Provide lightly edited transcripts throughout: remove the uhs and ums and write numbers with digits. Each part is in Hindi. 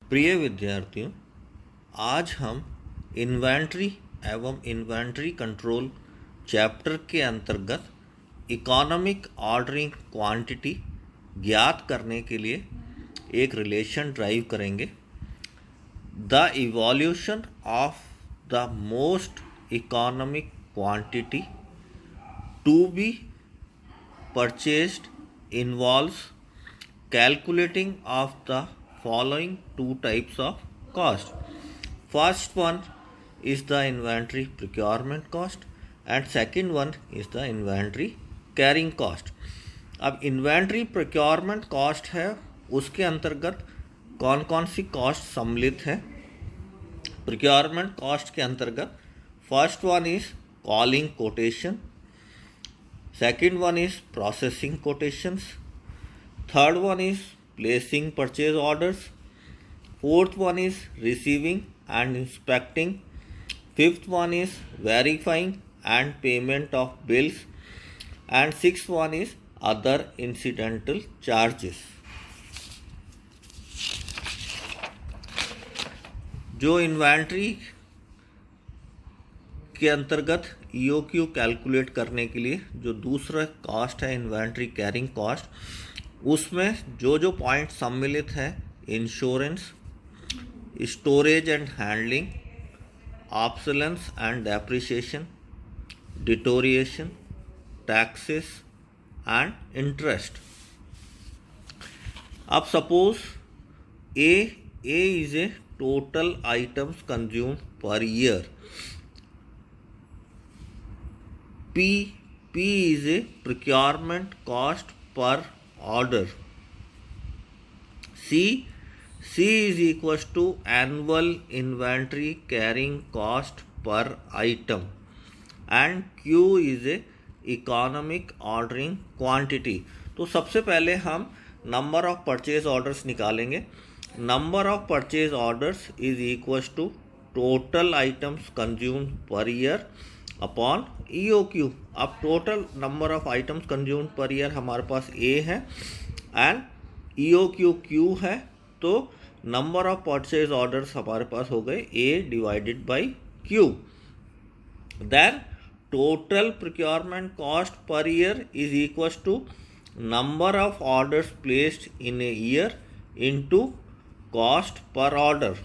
प्रिय विद्यार्थियों, आज हम इन्वेंट्री एवं इन्वेंट्री कंट्रोल चैप्टर के अंतर्गत इकोनॉमिक ऑर्डरिंग क्वांटिटी ज्ञात करने के लिए एक रिलेशन ड्राइव करेंगे। The evolution of the most economic quantity to be purchased involves calculating of the following two types of cost. First one is the inventory procurement cost and second one is the inventory carrying cost. अब इन्वेंट्री प्रोक्योरमेंट कॉस्ट है, उसके अंतर्गत कौन कौन सी कॉस्ट सम्मिलित है। प्रोक्योरमेंट कॉस्ट के अंतर्गत first one is calling quotation, second one is processing quotations, third one is placing purchase orders, fourth one is receiving and inspecting, fifth one is verifying and payment of bills, and sixth one is other incidental charges. जो इन्वेंट्री के अंतर्गत ईओक्यू कैलकुलेट करने के लिए जो दूसरा कॉस्ट है इन्वेंट्री कैरिंग कॉस्ट, उसमें जो जो पॉइंट सम्मिलित हैं insurance, storage and handling, obsolescence and depreciation, deterioration, taxes and interest. अब suppose A is A total items consumed per year, P is a procurement cost per order. C is equals to annual inventory carrying cost per item, and Q is a economic ordering quantity. तो सबसे पहले हम नंबर ऑफ परचेज ऑर्डर्स निकालेंगे। Number of purchase orders is equals to total items consumed per year upon EOQ। अब total number of items consumed per year हमारे पास A है एंड EOQ Q है, तो नंबर ऑफ परचेज ऑर्डर्स हमारे पास हो गए A divided by Q। Then total procurement cost per year is equals to number of orders placed in a year into cost per order.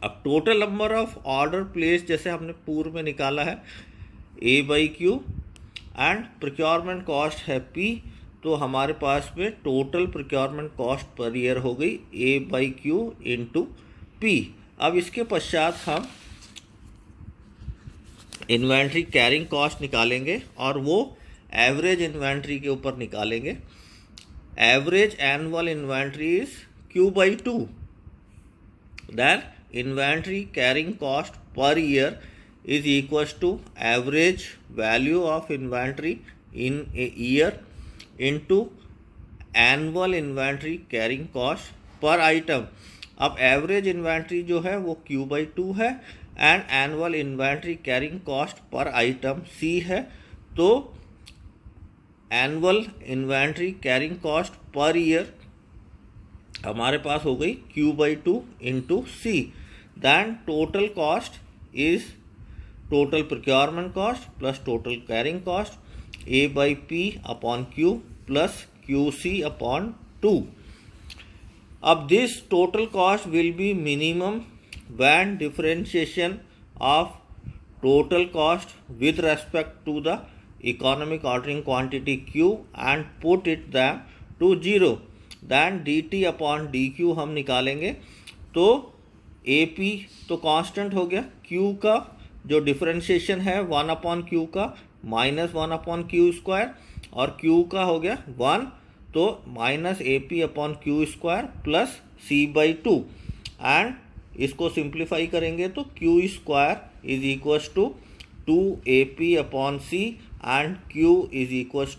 अब total number of order place जैसे हमने पूर्व में निकाला है A by Q and procurement cost है P, तो हमारे पास में total procurement cost per year हो गई A by Q into P। अब इसके पश्चात हम इन्वेंट्री कैरिंग कॉस्ट निकालेंगे और वो एवरेज इन्वेंट्री के ऊपर निकालेंगे। Average annual inventory is Q by 2। Then inventory carrying cost per year is equals to average value of inventory in a year into annual inventory carrying cost per item। अब एवरेज इन्वेंट्री जो है वो Q बाई 2 है and annual inventory carrying cost per item C है, तो annual inventory carrying cost per year हमारे पास हो गई Q by 2 into C। Then total cost is total procurement cost plus total carrying cost A by P upon Q plus QC upon 2. अब this total cost will be minimum when differentiation of total cost with respect to the economic ordering quantity Q and put it them to 0. Then dt upon dq हम निकालेंगे, तो AP तो कांस्टेंट हो गया, Q का जो डिफरेंशिएशन है 1 अपॉन Q का माइनस 1 अपॉन Q स्क्वायर, और Q का हो गया 1, तो minus AP upon Q square plus C by 2, and इसको सिंप्लीफाई करेंगे तो Q square is equals to 2AP upon C and Q is equals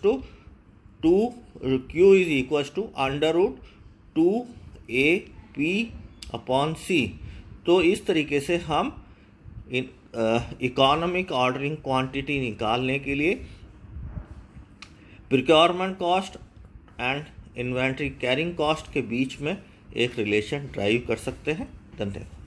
to under root 2AP upon C। तो इस तरीके से हम इकोनॉमिक ऑर्डरिंग क्वांटिटी निकालने के लिए procurement cost and inventory carrying cost के बीच में एक रिलेशन ड्राइव कर सकते हैं। धन्यवाद।